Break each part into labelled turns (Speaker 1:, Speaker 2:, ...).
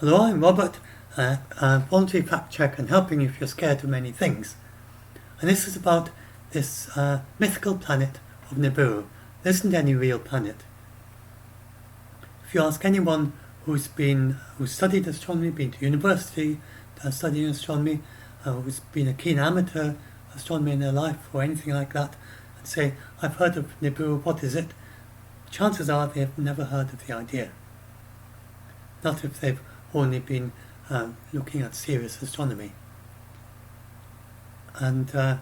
Speaker 1: Hello, I'm Robert, voluntary fact check and helping you if you're scared of many things. And this is about this mythical planet of Nibiru. There isn't any real planet. If you ask anyone who's studied astronomy, been to university studying astronomy, who's been a keen amateur astronomer in their life or anything like that, and say, I've heard of Nibiru, what is it? Chances are they've never heard of the idea. Not if they've only been looking at serious astronomy. And I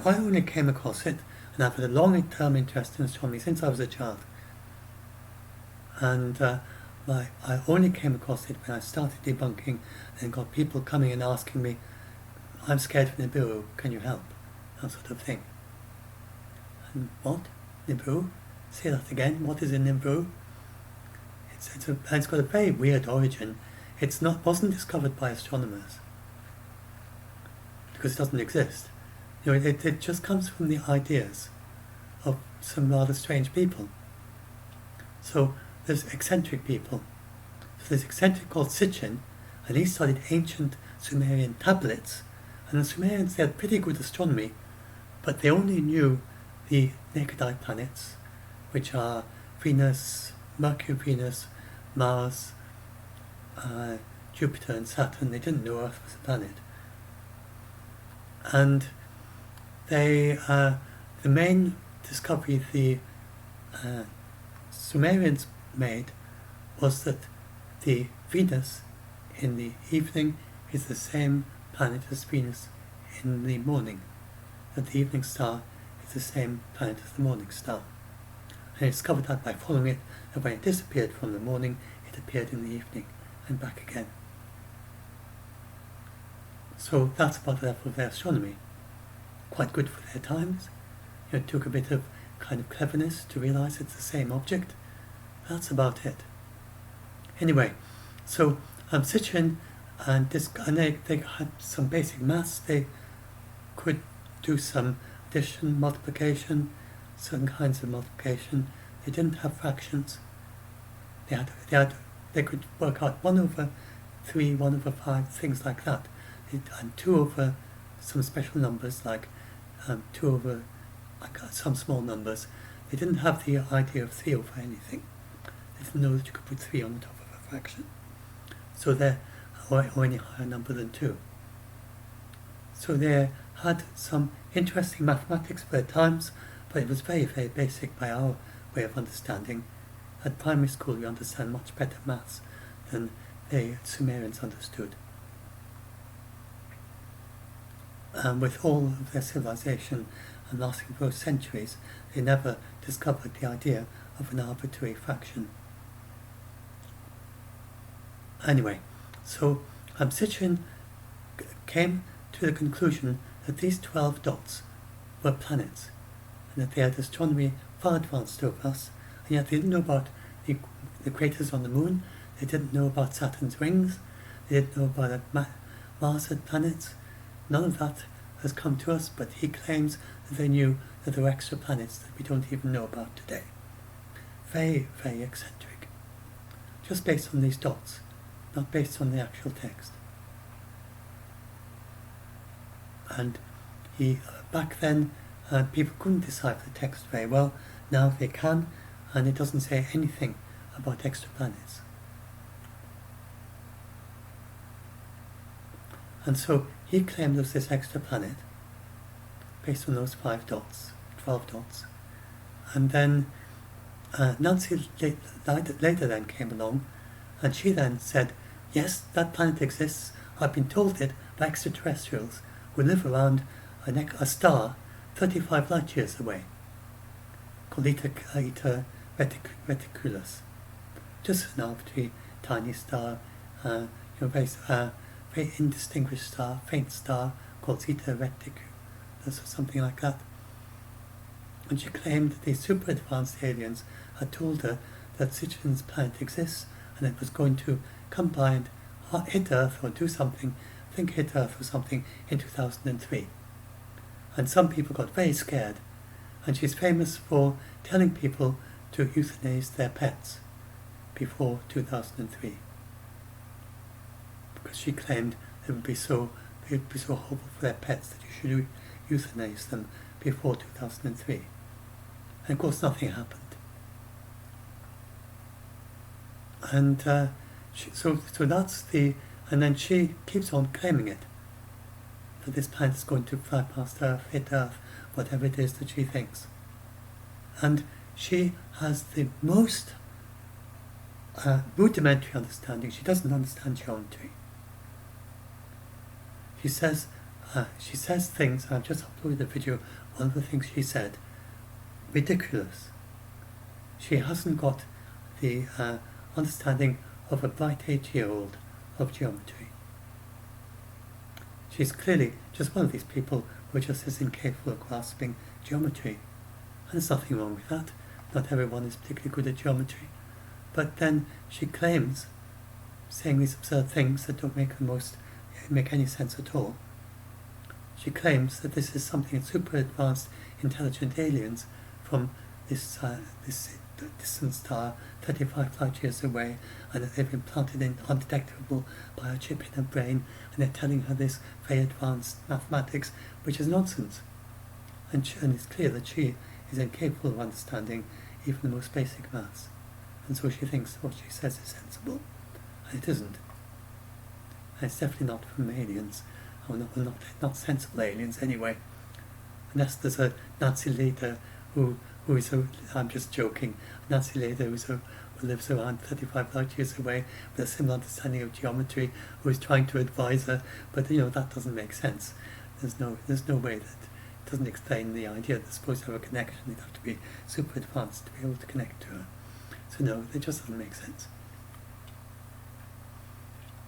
Speaker 1: only came across it, and I've had a long-term interest in astronomy since I was a child. And I only came across it when I started debunking and got people coming and asking me, I'm scared of Nibiru, can you help? That sort of thing. And what? Nibiru? Say that again, what is in Nibiru? It's got a very weird origin. Wasn't discovered by astronomers because it doesn't exist. It just comes from the ideas of some rather strange people. So there's eccentric people. So there's eccentric called Sitchin, and he studied ancient Sumerian tablets. And the Sumerians, they had pretty good astronomy, but they only knew the naked eye planets, which are Venus, Mercury, Venus, Mars, Jupiter and Saturn. They didn't know Earth was a planet. And the main discovery the Sumerians made was that the Venus in the evening is the same planet as Venus in the morning. That the evening star is the same planet as the morning star. And I discovered that by following it, and when it disappeared from the morning, it appeared in the evening, and back again. So that's about the level of their astronomy. Quite good for their times. It took a bit of kind of cleverness to realize it's the same object. That's about it. Anyway, so Sitchin and they had some basic maths. They could do some addition, multiplication, certain kinds of multiplication. They didn't have fractions. They could work out 1/3, 1/5, things like that, and 2 over some special numbers like 2 over some small numbers. They didn't have the idea of 3 over anything. They didn't know that you could put 3 on the top of a fraction. So they're or any higher number than 2. So they had some interesting mathematics for their times, but it was very, very basic by our way of understanding. At primary school we understand much better maths than the Sumerians understood. With all of their civilization and lasting for centuries, they never discovered the idea of an arbitrary fraction. Anyway, so Sitchin came to the conclusion that these 12 dots were planets, and that they had astronomy far advanced over us, and yet they didn't know about the craters on the moon, they didn't know about Saturn's rings, they didn't know about Mars had planets. None of that has come to us, but he claims that they knew that there were extra planets that we don't even know about today. Very, very eccentric. Just based on these dots, not based on the actual text. And back then, people couldn't decipher the text very well. Now they can, and it doesn't say anything about extra planets. And so he claimed there was this extra planet based on those 5 dots, 12 dots. And then Nancy later then came along, and she then said, yes, that planet exists. I've been told it by extraterrestrials who live around a star 35 light years away, called Eta Reticulus. Just an arbitrary tiny star, very indistinguished star, faint star, called Eta Reticulus or something like that. And she claimed that these super advanced aliens had told her that Sitchin's planet exists and it was going to come by and hit Earth or do something, I think hit Earth or something, in 2003. And some people got very scared, and she's famous for telling people to euthanize their pets before 2003. because she claimed it would be so horrible for their pets that you should euthanize them before 2003. And of course nothing happened. And so that's the, and then she keeps on claiming it, that this planet is going to fly past Earth, hit Earth, whatever it is that she thinks. And she has the most rudimentary understanding. She doesn't understand geometry. She says things, and I've just uploaded a video, one of the things she said, ridiculous. She hasn't got the understanding of a bright 8-year-old of geometry. She's clearly just one of these people who just is incapable of grasping geometry. And there's nothing wrong with that. Not everyone is particularly good at geometry. But then she claims, saying these absurd things that don't make any sense at all. She claims that this is something that super advanced intelligent aliens from this distant star 35 light years away, and that they've implanted in undetectable biochip in her brain, and they're telling her this very advanced mathematics, which is nonsense. And it's clear that she is incapable of understanding even the most basic maths. And so she thinks what she says is sensible, and it isn't. And it's definitely not from aliens, or not sensible aliens anyway. Unless there's a Nazi leader who is I'm just joking, a Nazi leader who lives around 35 light years away with a similar understanding of geometry, who is trying to advise her, but that doesn't make sense. There's no way that it doesn't explain the idea that they're supposed to have a connection. They'd have to be super advanced to be able to connect to her. So no, it just doesn't make sense.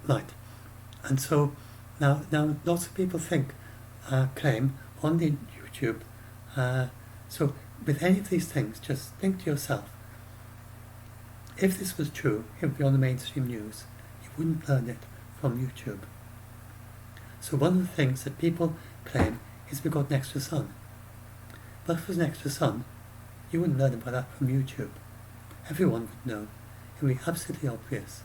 Speaker 1: Right. And so now lots of people claim on the YouTube, so with any of these things, just think to yourself, if this was true, it would be on the mainstream news. You wouldn't learn it from YouTube. So one of the things that people claim is we've got an extra sun. But if it was an extra sun, you wouldn't learn about that from YouTube. Everyone would know. It would be absolutely obvious.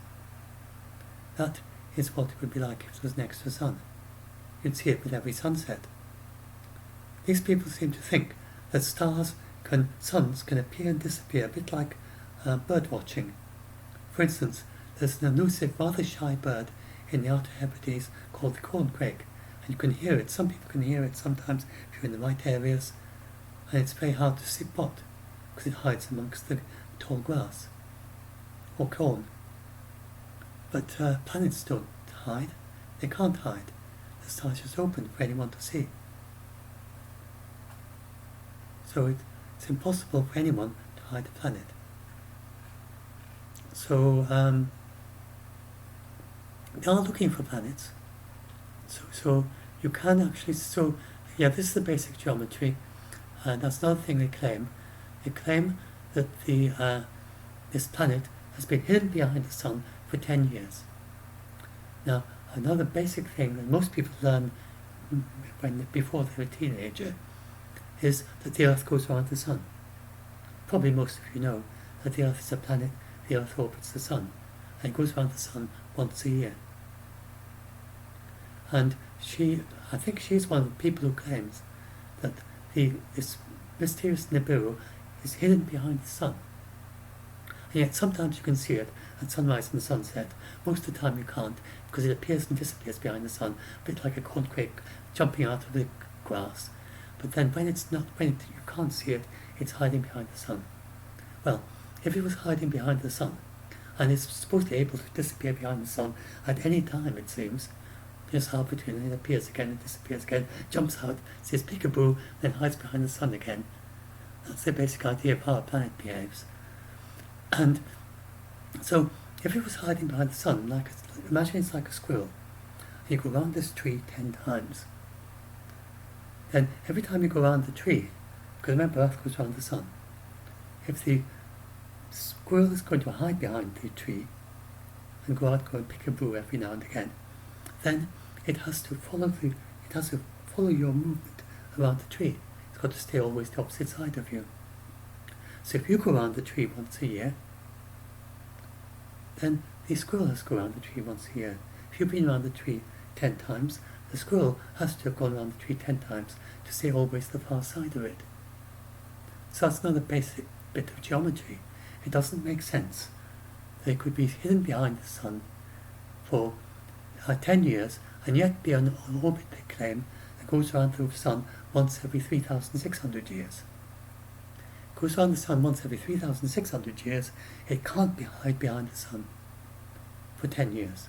Speaker 1: That is what it would be like if there was an extra sun. You'd see it with every sunset. These people seem to think that suns can appear and disappear, a bit like bird watching. For instance, there's an elusive, rather shy bird in the Outer Hebrides called the corncrake, and you can hear it. Some people can hear it sometimes if you're in the right areas, and it's very hard to spot because it hides amongst the tall grass or corn. But planets don't hide. They can't hide. The star's just open for anyone to see. So it's impossible for anyone to hide a planet. So they are looking for planets. So you can actually, this is the basic geometry. That's another thing they claim. They claim that this planet has been hidden behind the sun for 10 years. Now, another basic thing that most people learn before they're a teenager is that the Earth goes around the sun. Probably most of you know that the Earth is a planet, the Earth orbits the sun, and it goes around the sun once a year. And I think she's one of the people who claims that this mysterious Nibiru is hidden behind the sun. And yet sometimes you can see it at sunrise and sunset. Most of the time you can't, because it appears and disappears behind the sun, a bit like a corncrake jumping out of the grass. But then when you can't see it, it's hiding behind the sun. Well, if it was hiding behind the sun, and it's supposed to be able to disappear behind the sun at any time, it seems, just halfway between, and it appears again, and disappears again, jumps out, says peekaboo, then hides behind the sun again. That's the basic idea of how a planet behaves. And so, if it was hiding behind the sun, imagine it's like a squirrel. You go around this tree 10 times. Then every time you go around the tree, because remember Earth goes around the sun, if the squirrel is going to hide behind the tree and go and pick a boo every now and again, then it has to follow your movement around the tree. It's got to stay always the opposite side of you. So if you go around the tree once a year, then the squirrel has to go around the tree once a year. If you've been around the tree 10 times, the squirrel has to have gone around the tree 10 times to see always the far side of it. So that's another basic bit of geometry. It doesn't make sense that it could be hidden behind the sun for 10 years and yet be on an orbit, they claim, that goes around the sun once every 3,600 years. It goes around the sun once every 3,600 years. It can't be hide behind the sun for 10 years.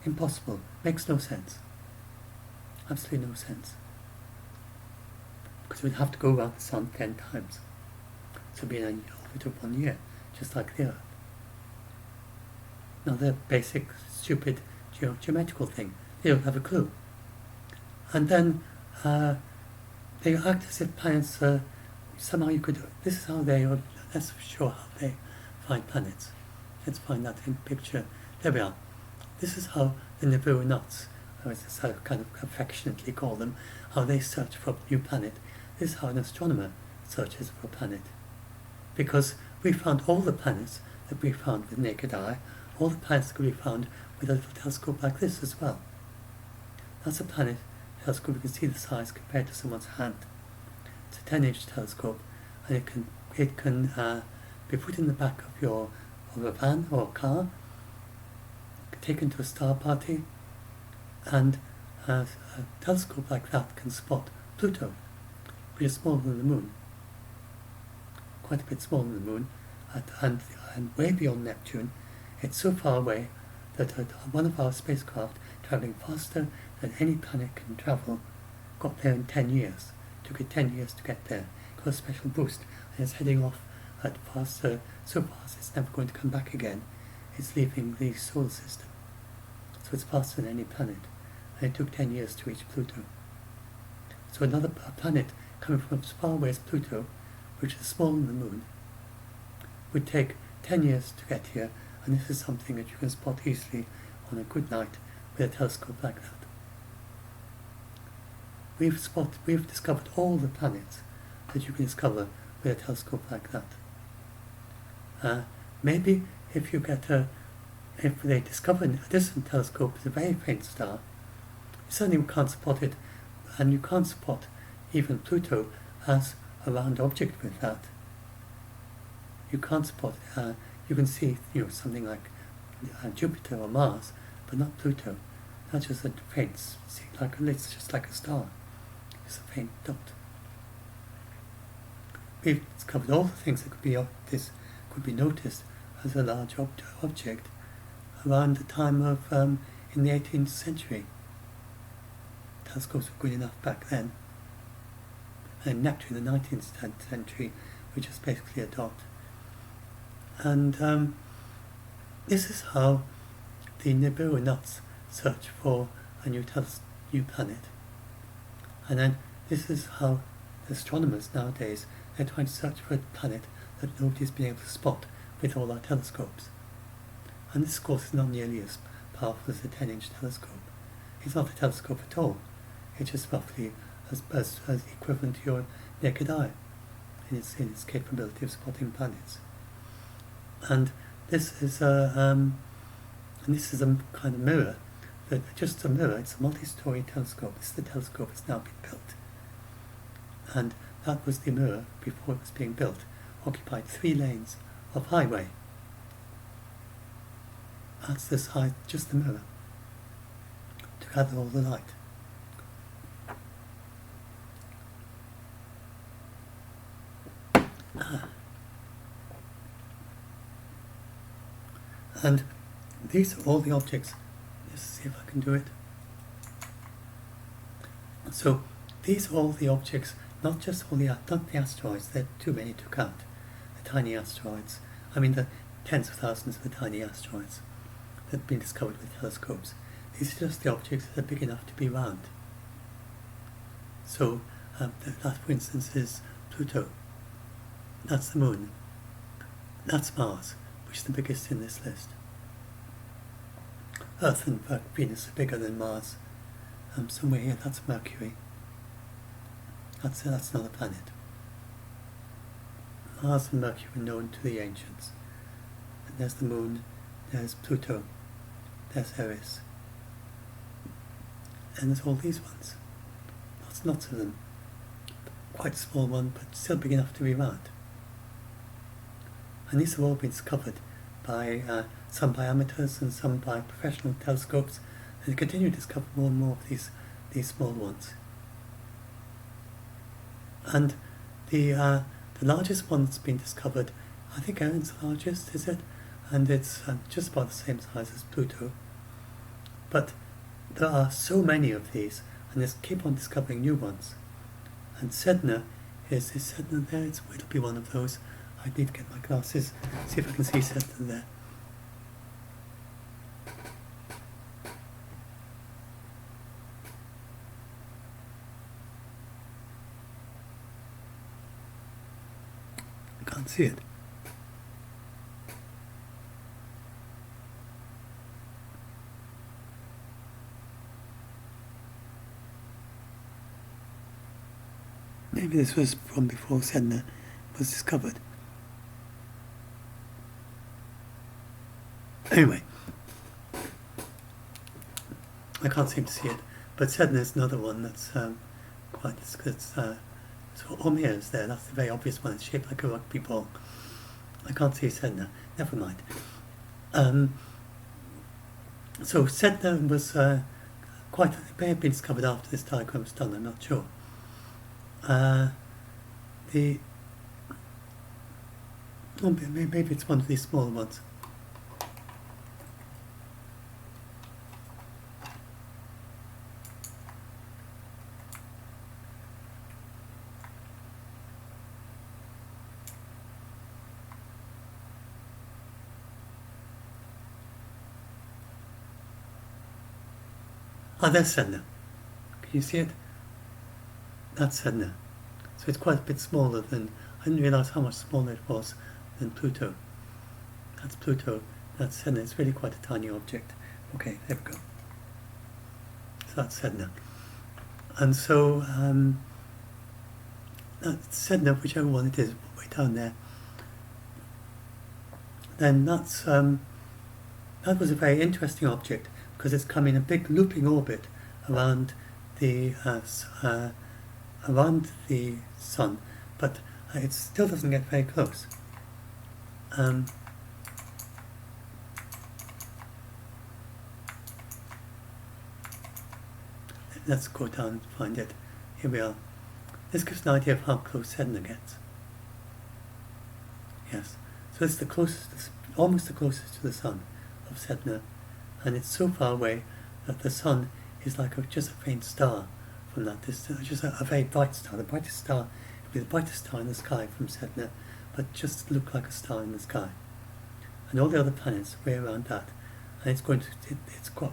Speaker 1: Impossible. Makes no sense. Absolutely no sense. Because it would have to go around the sun 10 times. So it'd be in an orbit of 1 year, just like the Earth. Another basic, stupid geometrical thing. They don't have a clue. And then they act as if planets, somehow you could, this is how they, let's show how they find planets. Let's find that in picture. There we are. This is how the Nibiru nuts, as I kind of affectionately call them, how they search for a new planet. This is how an astronomer searches for a planet. Because we found all the planets that we found with naked eye, all the planets that could be found with a little telescope like this as well. That's a planet telescope. You can see the size compared to someone's hand. It's a 10-inch telescope, and it can be put in the back of a van or a car, taken to a star party, and a telescope like that can spot Pluto, which is smaller than the Moon, quite a bit smaller than the Moon, and way beyond Neptune. It's so far away that one of our spacecraft, travelling faster than any planet can travel, got there in 10 years. Took it 10 years to get there. Got a special boost, and it's heading off at faster, so fast it's never going to come back again. It's leaving the solar system. So it's faster than any planet. And it took 10 years to reach Pluto. So a planet coming from as far away as Pluto, which is smaller than the Moon, would take 10 years to get here, and this is something that you can spot easily on a good night with a telescope like that. We've discovered all the planets that you can discover with a telescope like that. Maybe if they discover a distant telescope with a very faint star, you certainly can't spot it, and you can't spot even Pluto as a round object with that. You can't spot. You can see, something like Jupiter or Mars, but not Pluto. That's just a faint, it's just like a star. It's a faint dot. We've discovered all the things that could be noticed as a large object around the time of in the 18th century. Telescopes were good enough back then. And Neptune in the 19th century, which is basically a dot. And this is how the Nibiru nuts search for a new planet. And then this is how the astronomers nowadays, they're trying to search for a planet that nobody's been able to spot with all our telescopes. And this, of course, is not nearly as powerful as the 10-inch telescope. It's not a telescope at all. It's just roughly as equivalent to your naked eye in its capability of spotting planets. And this is a kind of mirror, just a mirror. It's a multi-story telescope. This is the telescope that's now been built. And that was the mirror before it was being built. Occupied 3 lanes of highway. That's this high, just the mirror, to gather all the light. And these are all the objects. Let's see if I can do it. So these are all the objects, not the asteroids. There are too many to count. The tiny asteroids. I mean the tens of thousands of the tiny asteroids that have been discovered with telescopes. These are just the objects that are big enough to be round. So that, for instance, is Pluto. That's the Moon. That's Mars, which is the biggest in this list. Earth and Venus are bigger than Mars. Somewhere here, that's Mercury. That's another planet. Mars and Mercury were known to the ancients. And there's the Moon, there's Pluto, there's Eris, And there's all these ones. Lots of them. Quite a small one, but still big enough to be round. And these have all been discovered by some by amateurs and some by professional telescopes, and they continue to discover more and more of these small ones. And the largest one that's been discovered, I think Erin's the largest, is it? And it's just about the same size as Pluto. But there are so many of these, and they keep on discovering new ones. And Sedna is Sedna there? It'll be one of those. I need to get my glasses, see if I can see Sedna there. I can't see it. Maybe this was from before Sedna was discovered. Anyway, I can't seem to see it, but Sedna is another one that's quite. So Omea is there. That's the very obvious one. It's shaped like a rugby ball. I can't see Sedna. Never mind. So Sedna was quite. It may have been discovered after this diagram was done. I'm not sure. Maybe it's one of these smaller ones. There's Sedna. Can you see it? That's Sedna. So it's quite a bit smaller than, I didn't realise how much smaller it was than Pluto. That's Pluto, that's Sedna. It's really quite a tiny object. Okay, there we go. So that's Sedna. And so, that's Sedna, whichever one it is, way down there. Then that's, that was a very interesting object, because it's come in a big looping orbit around the sun, but it still doesn't get very close. Let's go down and find it. Here we are. This gives an idea of how close Sedna gets. Yes, so it's the closest, almost the closest to the sun of Sedna, and it's so far away that the sun is like just a faint star from that distance, just a very bright star. The brightest star would be the brightest star in the sky from Sedna, but just look like a star in the sky. And all the other planets way around that, and it's going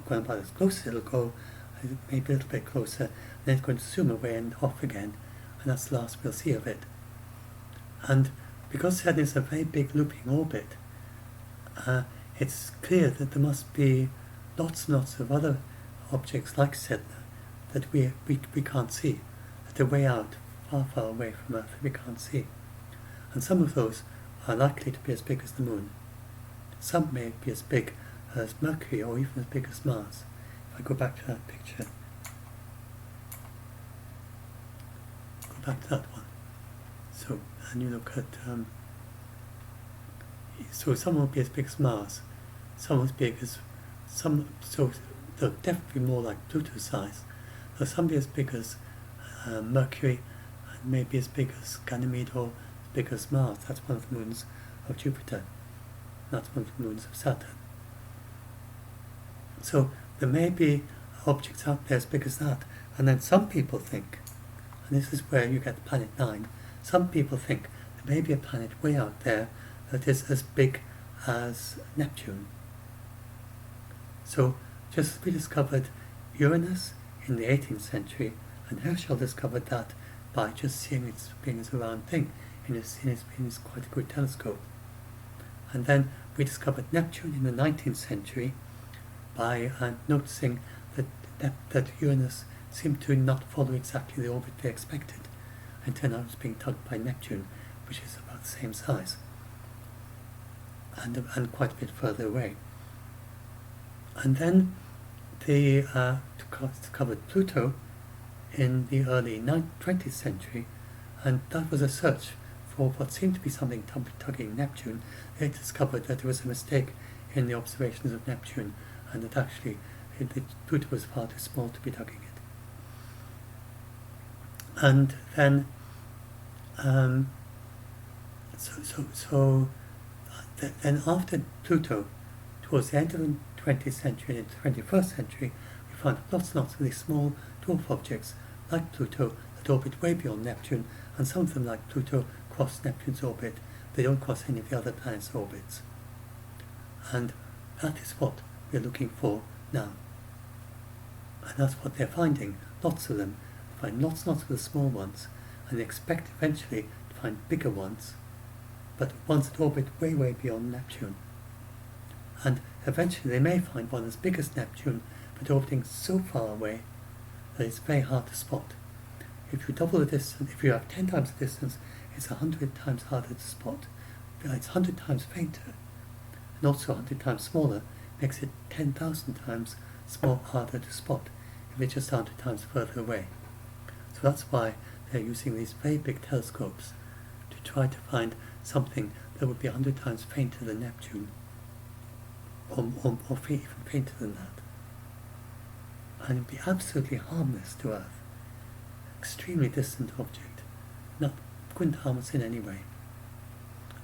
Speaker 1: about as close as it'll go, maybe a little bit closer, and then it's going to zoom away and off again, and that's the last we'll see of it. And because Sedna is a very big looping orbit, it's clear that there must be lots and lots of other objects like Sedna that we can't see, that are way out, far away from Earth that we can't see. And some of those are likely to be as big as the Moon. Some may be as big as Mercury or even as big as Mars. If I go back to that picture, go back to that one. So, and you look at, so some will be as big as Mars, some as big as, so they'll definitely be more like Pluto size. There'll some be as big as Mercury, and maybe as big as Ganymede or as big as Mars. That's one of the moons of Jupiter. That's one of the moons of Saturn. So there may be objects out there as big as that. And then some people think, and this is where you get Planet 9, some people think there may be a planet way out there that is as big as Neptune. So just as we discovered Uranus in the 18th century, and Herschel discovered that by just seeing it being as a round thing in his quite a good telescope. And then we discovered Neptune in the 19th century by noticing that Uranus seemed to not follow exactly the orbit they expected, and turned out it was being tugged by Neptune, which is about the same size, and quite a bit further away. And then to discovered Pluto in the early 20th century, and that was a search for what seemed to be something tugging Neptune. They discovered that there was a mistake in the observations of Neptune, and that actually Pluto was far too small to be tugging it. And then, then after Pluto, towards the end of the 20th century and the 21st century, we found lots and lots of these small dwarf objects like Pluto that orbit way beyond Neptune, and some of them, like Pluto, cross Neptune's orbit. They don't cross any of the other planets' orbits. And that is what we're looking for now. And that's what they're finding, lots of them. They find lots and lots of the small ones, and they expect eventually to find bigger ones, but ones that orbit way, way beyond Neptune. And eventually they may find one as big as Neptune, but orbiting so far away that it's very hard to spot. If you double the distance, if you have 10 times the distance, it's 100 times harder to spot. It's 100 times fainter, and also 100 times smaller, makes it 10,000 times harder to spot if it's just 100 times further away. So that's why they're using these very big telescopes to try to find something that would be 100 times fainter than Neptune, or even fainter than that. And it'd be absolutely harmless to Earth. Extremely distant object. Couldn't harm us in any way.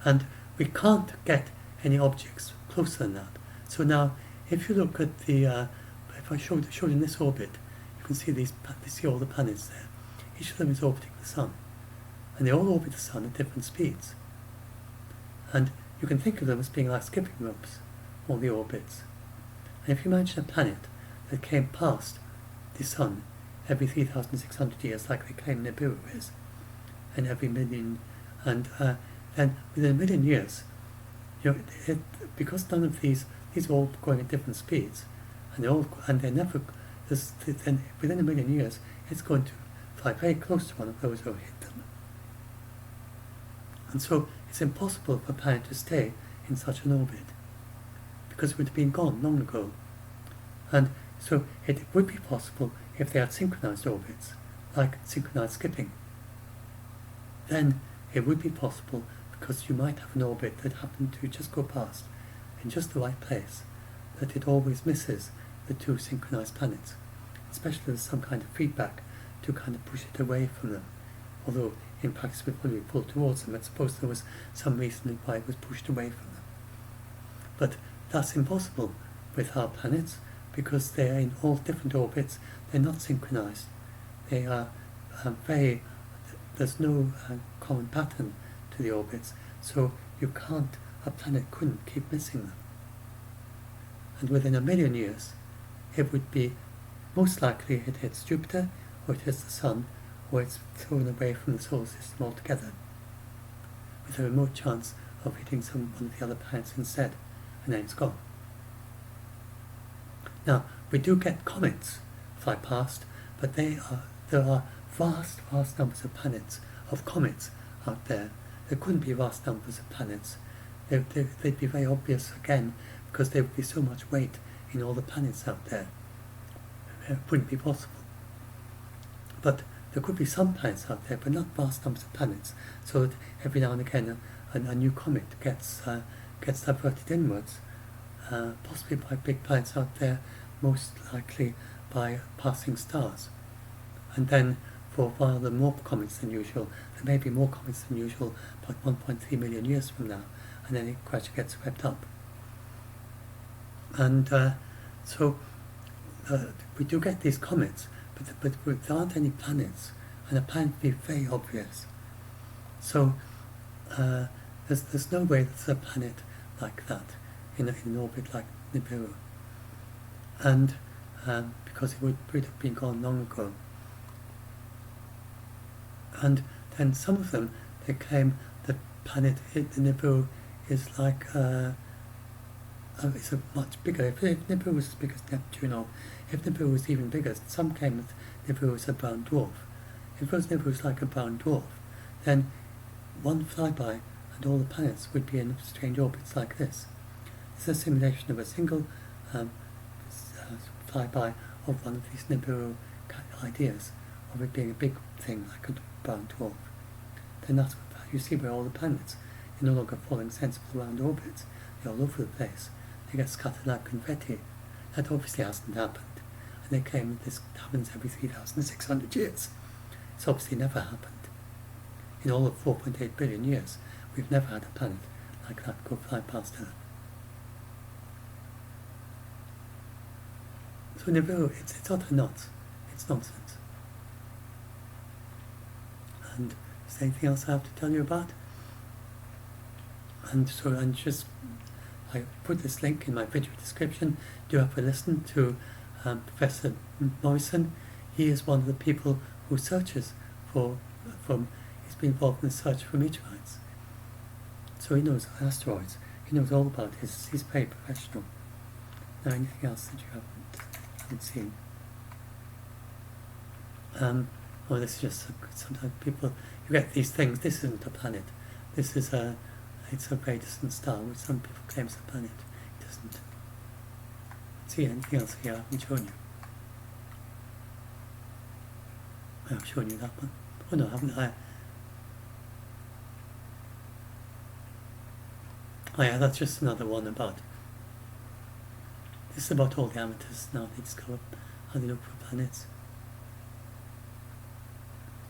Speaker 1: And we can't get any objects closer than that. So now, if you look at the, if I showed in this orbit, you can see all the planets there. Each of them is orbiting the Sun. And they all orbit the Sun at different speeds. And you can think of them as being like skipping ropes, all the orbits. And if you imagine a planet that came past the Sun every 3,600 years, like they claim Nibiru is, and every million, and then within a million years, because none of these are all going at different speeds, and they're never, then within a million years, it's going to fly very close to one of those or hit them. And so it's impossible for a planet to stay in such an orbit, because it would have been gone long ago. And so it would be possible if they had synchronized orbits, like synchronized skipping. Then it would be possible, because you might have an orbit that happened to just go past in just the right place, that it always misses the two synchronized planets, especially if there's some kind of feedback to kind of push it away from them. Although in practice it would probably be pulled towards them. I suppose there was some reason why it was pushed away from them. But that's impossible with our planets, because they're in all different orbits. They're not synchronized. They are there's no common pattern to the orbits, so a planet couldn't keep missing them. And within a million years, it would be most likely it hits Jupiter, or it hits the Sun, or it's thrown away from the solar system altogether, with a remote chance of hitting one of the other planets instead, and then it's gone. Now, we do get comets fly past, but there are vast numbers of comets out there. There couldn't be vast numbers of planets. They'd be very obvious again, because there would be so much weight in all the planets out there. It wouldn't be possible. But there could be some planets out there, but not vast numbers of planets, so that every now and again a new comet gets diverted inwards, possibly by big planets out there, most likely by passing stars. And then, for a while, there are more comets than usual. There may be more comets than usual about 1.3 million years from now, and then it gradually gets swept up. And so we do get these comets, but there aren't any planets, and a planet would be very obvious. So there's no way there's a planet like that in an orbit like Nibiru, and because it would have been gone long ago. And then some of them, they claim the planet Nibiru is like it's a much bigger. If Nibiru was as big as Neptune, or if Nibiru was even bigger, some claim that Nibiru is a brown dwarf. If Nibiru is like a brown dwarf, then one flyby and all the planets would be in strange orbits like this. This is a simulation of a single flyby of one of these Nibiru ideas of it being a big thing like a brown dwarf, then that's what you see where all the planets, they're no longer following sensible round orbits, they're all over the place, they get scattered like confetti. That obviously hasn't happened, and they claim that this happens every 3,600 years. It's obviously never happened. In all of 4.8 billion years, we've never had a planet like that go fly past Earth. So Nibiru, it's utter nuts. It's nonsense. And is there anything else I have to tell you about? And just I put this link in my video description. Do have a listen to Professor Morrison. He is one of the people who searches he's been involved in the search for meteorites. So he knows asteroids. He knows all about this. He's very professional. Now, anything else that you haven't seen? This is just sometimes people, you get these things. This isn't a planet. This is it's a very distant star, which some people claim is a planet. It isn't. See anything else here I haven't shown you? I've shown you that one. Oh no, haven't I? Oh yeah, that's just another one about. This is about all the amateurs now. They discover how they look for planets.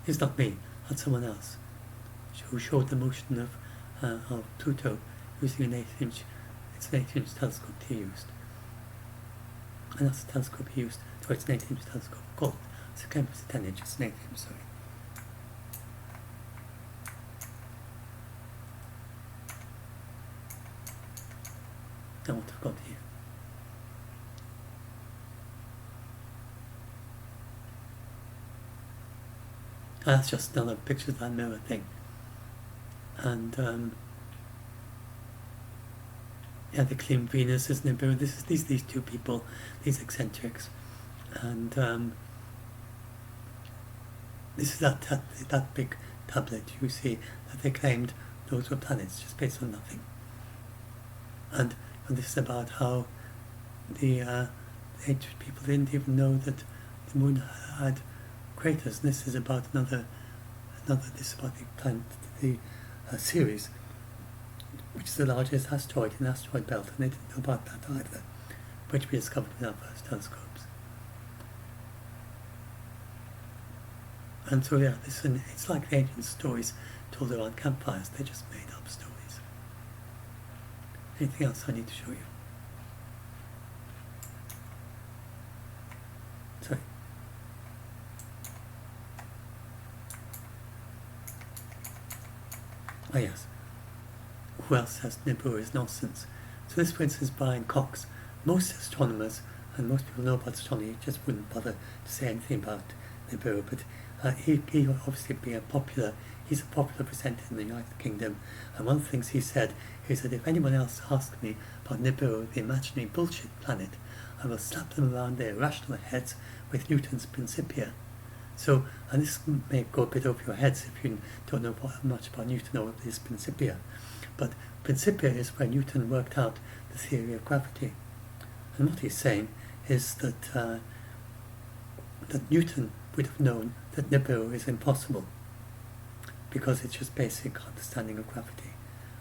Speaker 1: It's not me, that's someone else who showed the motion of Pluto using an 8-inch. It's an 8-inch telescope he used, and that's the telescope he used. So it's an 8-inch telescope. Gold. It's a 10-inch. It's an 8-inch. Sorry. Now what I've got here. That's just another picture of that mirror thing. And yeah, they claim Venus is Nibiru. These two people, these eccentrics, and this is that big tablet you see that they claimed those were planets just based on nothing. And this is about how the ancient people didn't even know that the moon had craters. And this is about this is about the planet, the Ceres, which is the largest asteroid in the asteroid belt, and they didn't know about that either, which we discovered with our first telescopes. And so yeah, it's like the ancient stories told around campfires. They're just made up stories. Anything else I need to show you? Sorry. Oh yes. Who else says Nibiru is nonsense? So this, for instance, Brian Cox. Most astronomers, and most people know about astronomy, just wouldn't bother to say anything about Nibiru, but he obviously he's a popular presenter in the United Kingdom, and one of the things he said is that if anyone else asks me about Nibiru, the imaginary bullshit planet, I will slap them around their irrational heads with Newton's Principia. So, and this may go a bit over your heads if you don't know much about Newton or his Principia, but Principia is where Newton worked out the theory of gravity. And what he's saying is that that Newton would have known that Nibiru is impossible because it's just basic understanding of gravity.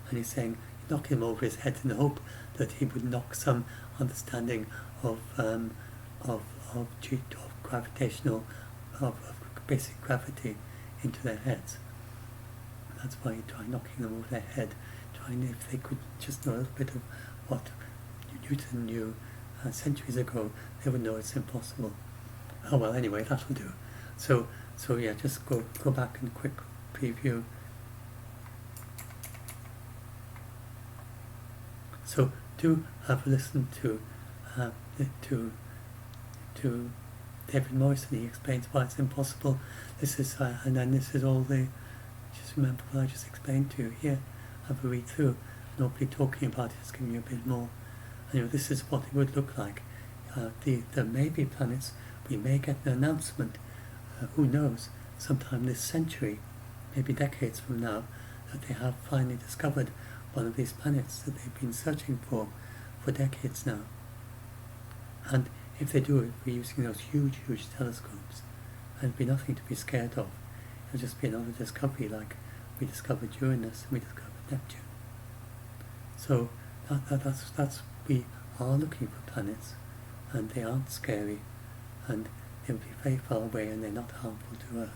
Speaker 1: And he's saying, knock him over his head in the hope that he would knock some understanding of gravitational, of basic gravity into their heads. And that's why he tried knocking them over their head, trying if they could just know a little bit of what Newton knew centuries ago, they would know it's impossible. Oh well, anyway, that'll do. So yeah, just go back and quick preview. So do have a listen to David Morrison. He explains why it's impossible. This is and then this is all the. Just remember what I just explained to you here. Have a read through. And hopefully talking about it is giving you a bit more. And this is what it would look like. There may be planets. We may get an announcement. Who knows? Sometime this century, maybe decades from now, that they have finally discovered one of these planets that they've been searching for decades now. And if they do it, we're using those huge, huge telescopes, and it'd be nothing to be scared of. It'll just be another discovery, like we discovered Uranus and we discovered Neptune. So that's we are looking for planets, and they aren't scary, and they'll be very far away, and they're not harmful to Earth.